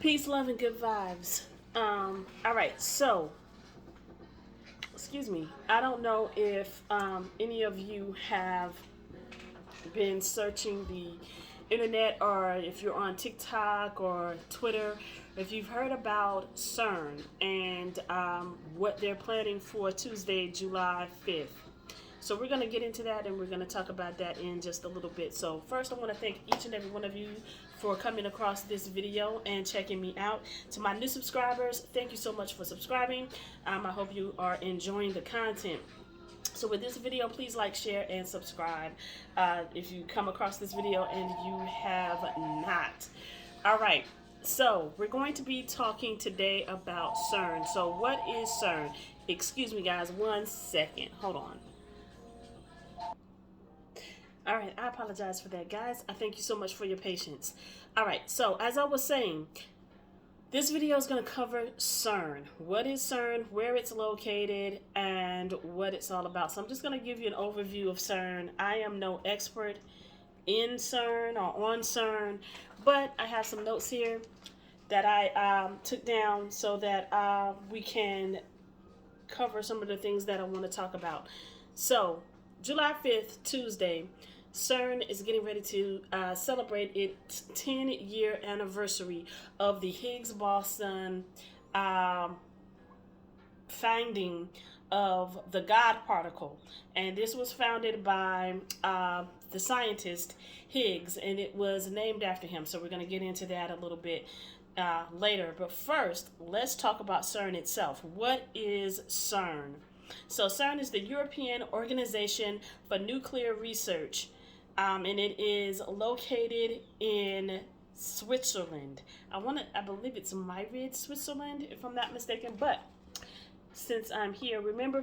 Peace, love, and good vibes. All right, so, excuse me. I don't know if any of you have been searching the internet or if you're on TikTok or Twitter, if you've heard about Cern and what they're planning for Tuesday, July 5th. So we're going to get into that and we're going to talk about that in just a little bit. So first I want to thank each and every one of you for coming across this video and checking me out. To my new subscribers, thank you so much for subscribing. I hope you are enjoying the content. So with this video, please like, share, and subscribe if you come across this video and you have not. All right, so we're going to be talking today about Cern. So what is Cern? Excuse me, guys, 1 second. Hold on. All right, I apologize for that, guys. I thank you so much for your patience. All right, so as I was saying, this video is going to cover Cern. What is Cern, where it's located, and what it's all about. So I'm just going to give you an overview of Cern. I am no expert in Cern or on Cern, but I have some notes here that I took down so that we can cover some of the things that I want to talk about. So July 5th, Tuesday, Cern is getting ready to celebrate its 10-year anniversary of the Higgs boson finding of the God particle. And this was founded by the scientist Higgs, and it was named after him. So we're going to get into that a little bit later. But first, let's talk about Cern itself. What is Cern? So CERN is the European Organization for Nuclear Research, and it is located in Switzerland. I believe it's Mayrid, Switzerland, if I'm not mistaken. But since I'm here, remember,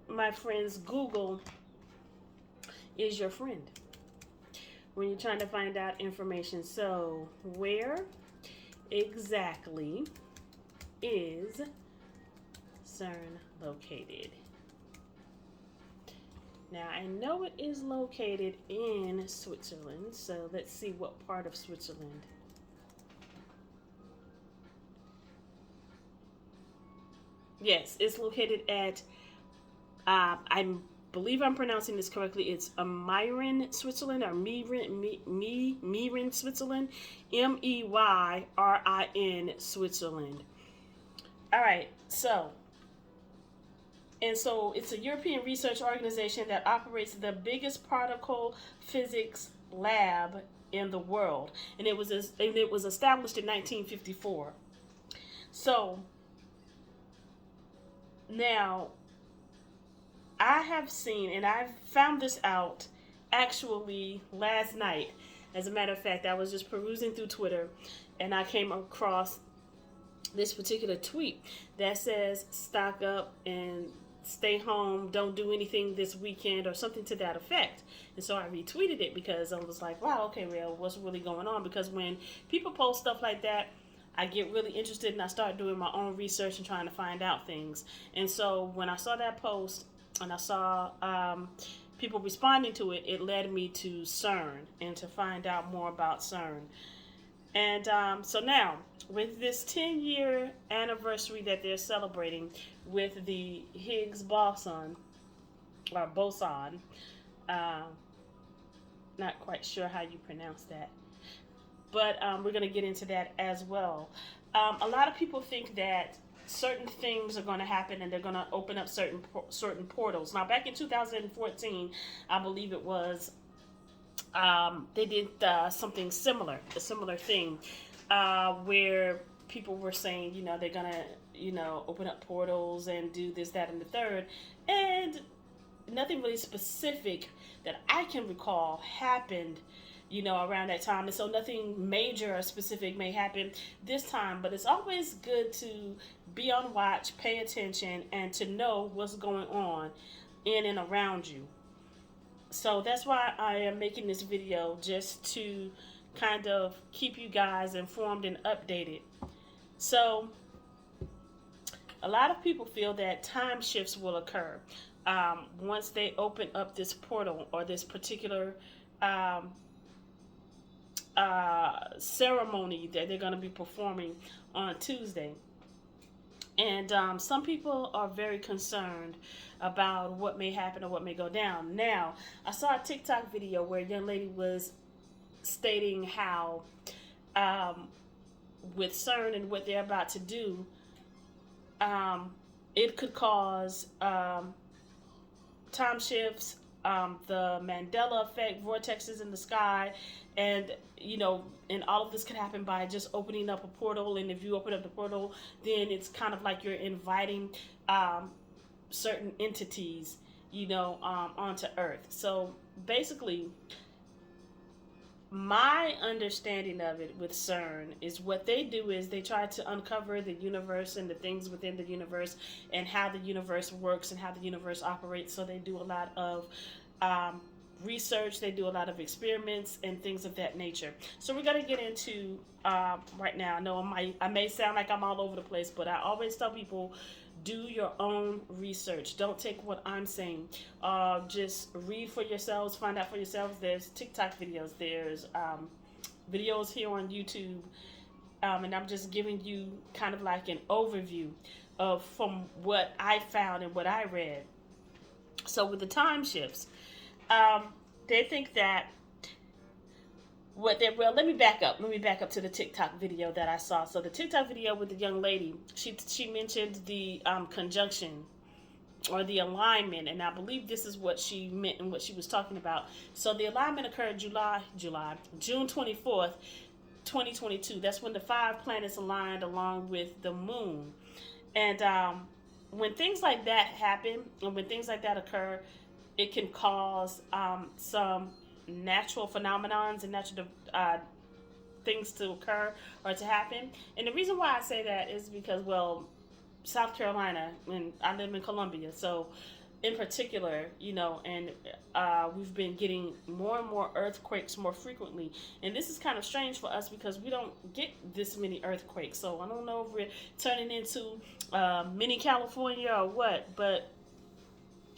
my friends, Google is your friend when you're trying to find out information. So where exactly is Cern located? Now I know it is located in Switzerland, so let's see what part of Switzerland. Yes, it's located at I believe I'm pronouncing this correctly. It's Meyrin, Switzerland, or Meyrin, Switzerland, Meyrin, Switzerland. All right, so it's a European research organization that operates the biggest particle physics lab in the world, and it was established in 1954. So now I have seen, and I found this out actually last night. As a matter of fact, I was just perusing through Twitter, and I came across this particular tweet that says stock up and stay home, don't do anything this weekend, or something to that effect. And so I retweeted it because I was like, wow, okay, well, what's really going on? Because when people post stuff like that, I get really interested and I start doing my own research and trying to find out things. And so when I saw that post and I saw people responding to it, it led me to Cern and to find out more about Cern. And so now, with this 10-year anniversary that they're celebrating with the Higgs boson, or boson, not quite sure how you pronounce that, but we're going to get into that as well. A lot of people think that certain things are going to happen and they're going to open up certain portals. Now, back in 2014, I believe it was, they did something similar, a similar thing, where people were saying, they're gonna, open up portals and do this, that, and the third, and nothing really specific that I can recall happened, around that time. And so nothing major or specific may happen this time, but it's always good to be on watch, pay attention, and to know what's going on in and around you. So that's why I am making this video, just to kind of keep you guys informed and updated. So a lot of people feel that time shifts will occur once they open up this portal or this particular ceremony that they're going to be performing on Tuesday. And some people are very concerned about what may happen or what may go down. Now, I saw a TikTok video where a young lady was stating how with Cern and what they're about to do, it could cause time shifts, the Mandela effect, vortexes in the sky, and and all of this could happen by just opening up a portal. And if you open up the portal, then it's kind of like you're inviting certain entities, onto Earth. So basically, my understanding of it with CERN is what they do is they try to uncover the universe and the things within the universe and how the universe works and how the universe operates. So they do a lot of research, they do a lot of experiments and things of that nature. So we're going to get into right now. I know I may sound like I'm all over the place, but I always tell people, do your own research. Don't take what I'm saying. Just read for yourselves, find out for yourselves. There's TikTok videos, there's videos here on YouTube, and I'm just giving you kind of like an overview of from what I found and what I read. So with the time shifts, they think that let me back up to the TikTok video that I saw. So the TikTok video with the young lady, she mentioned the conjunction or the alignment, and I believe this is what she meant and what she was talking about. So the alignment occurred June 24th, 2022. That's when the 5 planets aligned along with the moon. And when things like that happen, and when things like that occur, it can cause some natural phenomenons and natural things to occur or to happen. And the reason why I say that is because, South Carolina, and I live in Columbia, so in particular, and we've been getting more and more earthquakes more frequently. And this is kind of strange for us because we don't get this many earthquakes. So I don't know if we're turning into mini California or what, but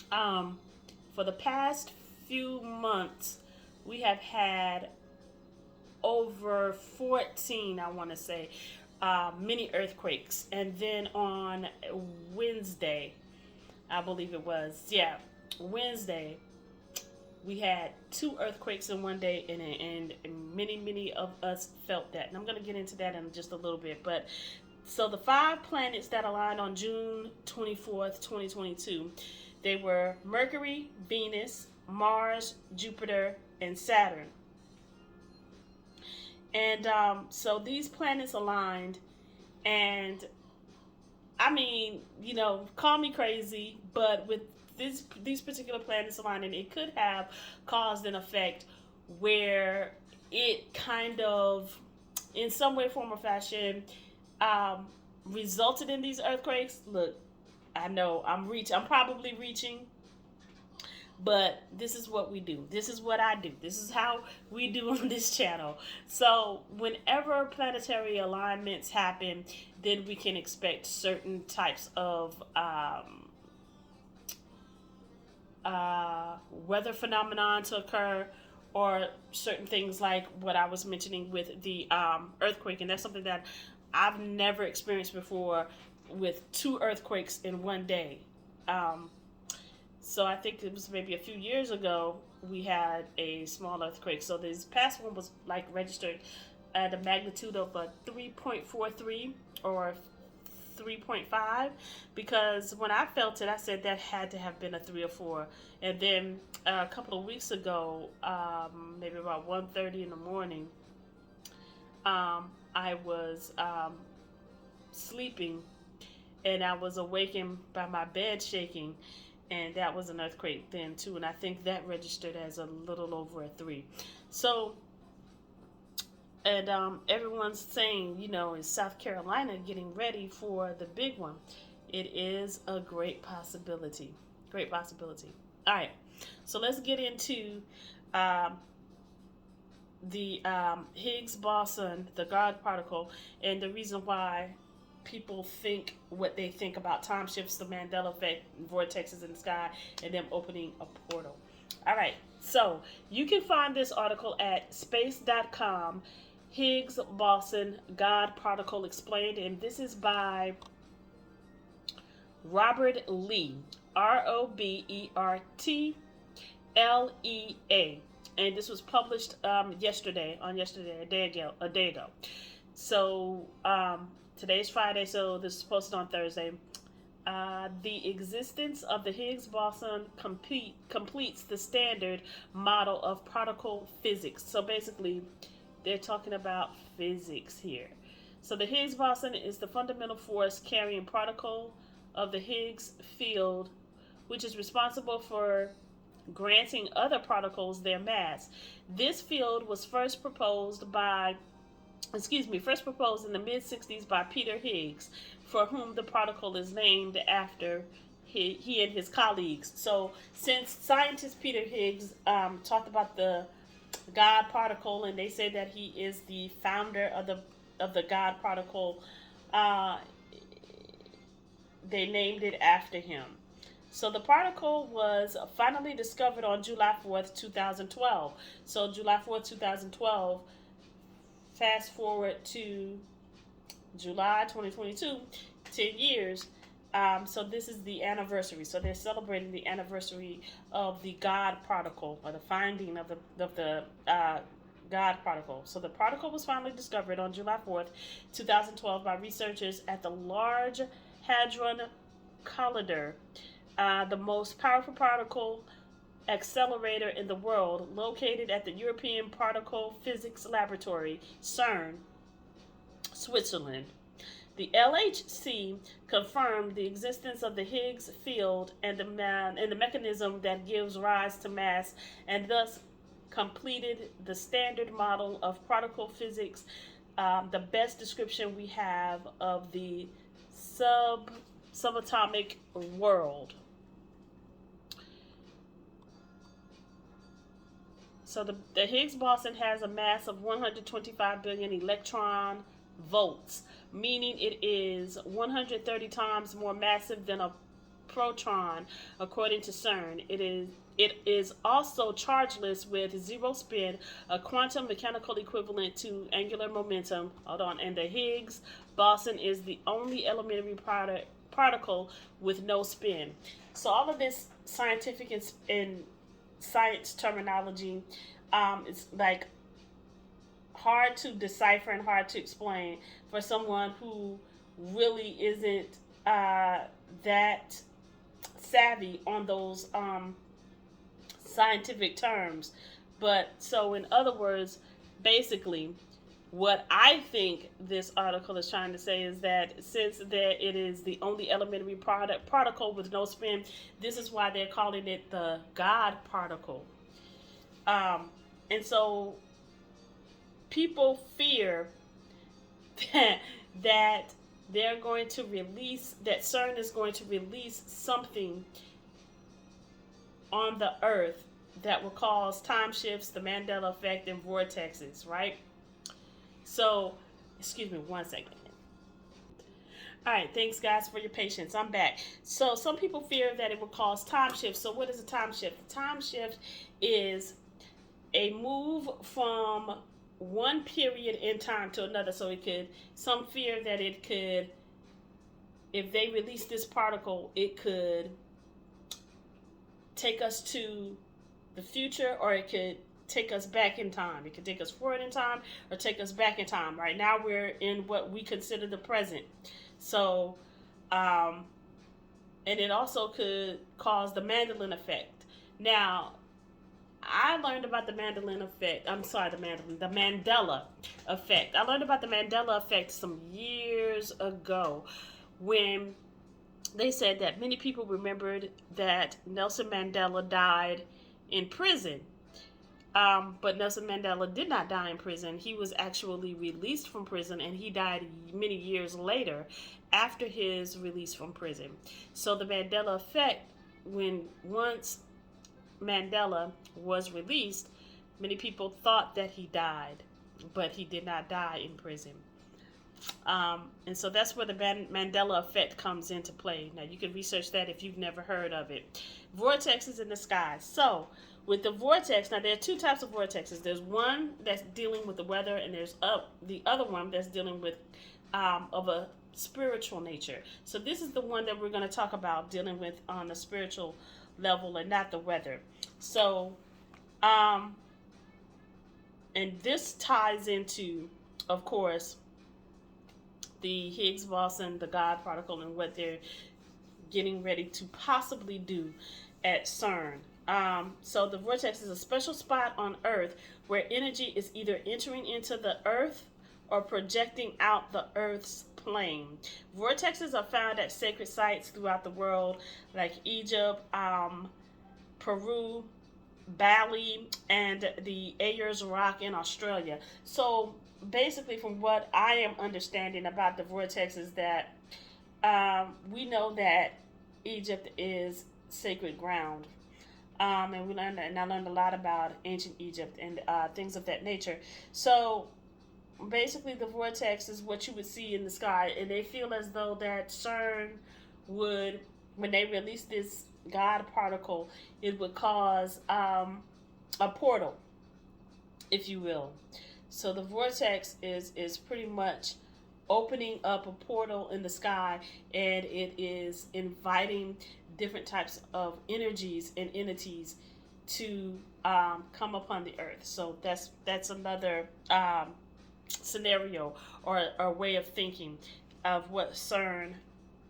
for the past few months, we have had over 14, I want to say, mini earthquakes. And then on Wednesday, I believe it was, Wednesday, we had 2 earthquakes in one day, and many of us felt that. And I'm going to get into that in just a little bit. But so the 5 planets that aligned on June 24th, 2022, they were Mercury, Venus, Mars, Jupiter, and Saturn. And so these planets aligned, and I mean, call me crazy, but with these particular planets aligning, it could have caused an effect where it kind of, in some way, form, or fashion, resulted in these earthquakes. Look, I know I'm probably reaching, but this is what we do. This is what I do. This is how we do on this channel. So whenever planetary alignments happen, then we can expect certain types of weather phenomenon to occur, or certain things like what I was mentioning with the earthquake. And that's something that I've never experienced before, with 2 earthquakes in one day. So I think it was maybe a few years ago we had a small earthquake. So this past one was registered at a magnitude of a 3.43 or 3.5, because when I felt it, I said that had to have been a 3 or 4. And then a couple of weeks ago, maybe about 1:30 in the morning, I was sleeping, and I was awakened by my bed shaking, and that was an earthquake then too, and I think that registered as a little over a 3. So, and everyone's saying, is South Carolina getting ready for the big one? It is a great possibility. Great possibility. All right, so let's get into the Higgs boson, the God particle, and the reason why people think what they think about time shifts, the Mandela effect, vortexes in the sky, and them opening a portal. All right. So you can find this article at space.com. Higgs boson God particle explained, and this is by Robert Lee, Robertlea, and this was published yesterday, a day ago. So today's Friday, so this is posted on Thursday. The existence of the Higgs boson completes the standard model of particle physics. So basically, they're talking about physics here. So the Higgs boson is the fundamental force carrying particle of the Higgs field, which is responsible for granting other particles their mass. This field was first proposed in the mid-60s by Peter Higgs, for whom the particle is named after he and his colleagues. So since scientist Peter Higgs talked about the God particle, and they say that he is the founder of the God particle, they named it after him. So the particle was finally discovered on July 4th, 2012. So July 4th, 2012, fast forward to July 2022, 10 years. So this is the anniversary. So they're celebrating the anniversary of the God particle, or the finding of the God particle. So the particle was finally discovered on July 4th, 2012 by researchers at the Large Hadron Collider, the most powerful particle accelerator in the world, located at the European Particle Physics Laboratory, Cern, Switzerland. The LHC confirmed the existence of the Higgs field and the mechanism that gives rise to mass, and thus completed the standard model of particle physics, the best description we have of the subatomic world. So the Higgs boson has a mass of 125 billion electron volts, meaning it is 130 times more massive than a proton, according to Cern. It is also chargeless with zero spin, a quantum mechanical equivalent to angular momentum. And the Higgs boson is the only elementary particle with no spin. So all of this scientific and science terminology, it's like hard to decipher and hard to explain for someone who really isn't that savvy on those scientific terms. But so in other words, basically what I think this article is trying to say is that since it is the only elementary particle with no spin, this is why they're calling it the God particle. And so people fear that they're going to release, that CERN is going to release something on the Earth that will cause time shifts, the Mandela effect, and vortexes, right? So, excuse me one second. All right, thanks guys for your patience. I'm back. So some people fear that it will cause time shifts. So what is a time shift? A time shift is a move from one period in time to another. So some fear that it could, if they release this particle, it could take us to the future, or it could take us back in time. It could take us forward in time or take us back in time. Right now we're in what we consider the present. So, and it also could cause the Mandela effect. Now, I learned about the Mandela effect. The Mandela effect. I learned about the Mandela effect some years ago when they said that many people remembered that Nelson Mandela died in prison. But Nelson Mandela did not die in prison. He was actually released from prison, and he died many years later after his release from prison. So the Mandela effect, once Mandela was released, many people thought that he died, but he did not die in prison. And so that's where the Mandela effect comes into play. Now, you can research that if you've never heard of it. Vortexes in the sky. So, with the vortex, now there are two types of vortexes. There's one that's dealing with the weather, and there's the other one that's dealing with of a spiritual nature. So this is the one that we're going to talk about, dealing with on a spiritual level and not the weather. So, and this ties into, of course, the Higgs boson, the God particle, and what they're getting ready to possibly do at Cern. So the vortex is a special spot on Earth where energy is either entering into the Earth or projecting out the Earth's plane. Vortexes are found at sacred sites throughout the world, like Egypt, Peru, Bali, and the Ayers Rock in Australia. So basically, from what I am understanding about the vortex, is that we know that Egypt is sacred ground. And I learned a lot about ancient Egypt and things of that nature. So basically, the vortex is what you would see in the sky, and they feel as though that Cern would, when they release this God particle, it would cause a portal, if you will. So the vortex is pretty much opening up a portal in the sky, and it is inviting different types of energies and entities to come upon the earth. So that's another scenario or way of thinking of what Cern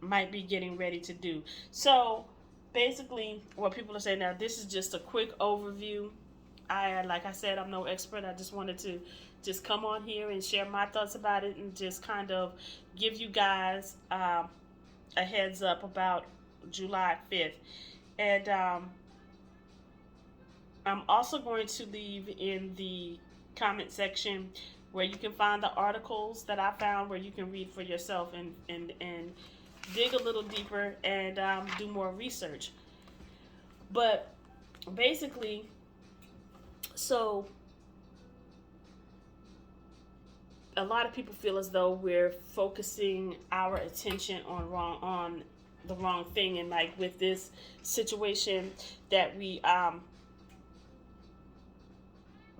might be getting ready to do. So basically, what people are saying now, this is just a quick overview. Like I said, I'm no expert. I just wanted to just come on here and share my thoughts about it, and just kind of give you guys a heads up about July 5th. And I'm also going to leave in the comment section where you can find the articles that I found, where you can read for yourself and dig a little deeper and do more research. But basically, so a lot of people feel as though we're focusing our attention on the wrong thing, and like with this situation that we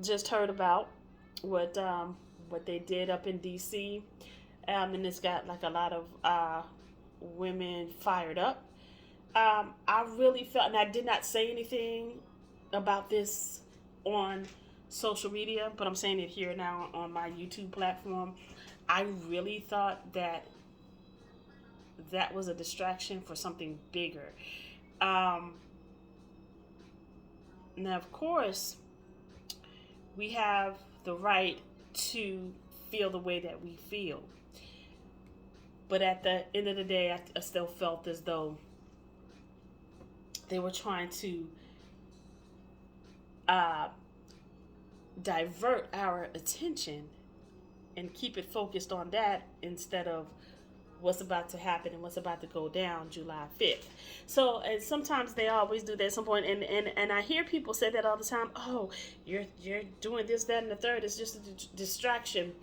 just heard about, what they did up in DC, and it's got like a lot of women fired up. I really felt, and I did not say anything about this on social media, but I'm saying it here now on my YouTube platform. I really thought that was a distraction for something bigger. Now, of course, we have the right to feel the way that we feel. But at the end of the day, I still felt as though they were trying to divert our attention and keep it focused on that instead of what's about to happen and what's about to go down July 5th. So, and sometimes they always do that at some point, and I hear people say that all the time. Oh, you're doing this, that, and the third. It's just a distraction.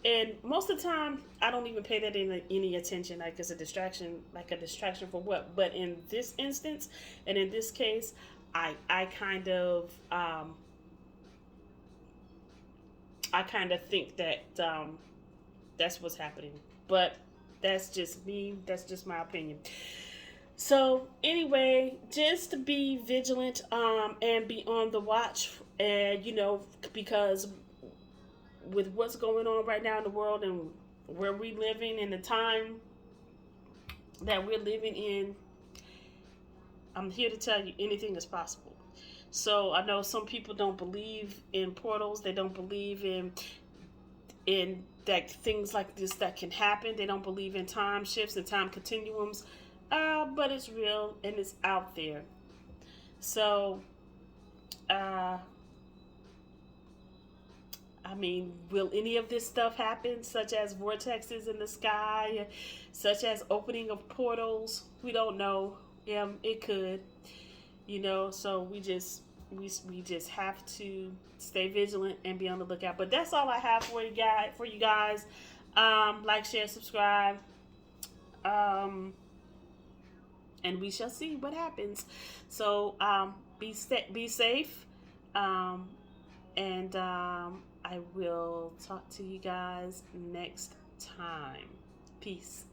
And most of the time, I don't even pay that any attention. Like, it's a distraction. Like, a distraction for what? But in this instance, and in this case, I kind of think that that's what's happening. But that's just me. That's just my opinion. So anyway, just be vigilant and be on the watch, and because with what's going on right now in the world and where we're living in the time that we're living in, I'm here to tell you anything is possible. So I know some people don't believe in portals. They don't believe in that things like this that can happen. They don't believe in time shifts and time continuums. But it's real and it's out there. So, will any of this stuff happen, such as vortexes in the sky, such as opening of portals? We don't know. It could, so we just have to stay vigilant and be on the lookout. But that's all I have for you guys. Like, share, subscribe. And we shall see what happens. So be safe. And I will talk to you guys next time. Peace.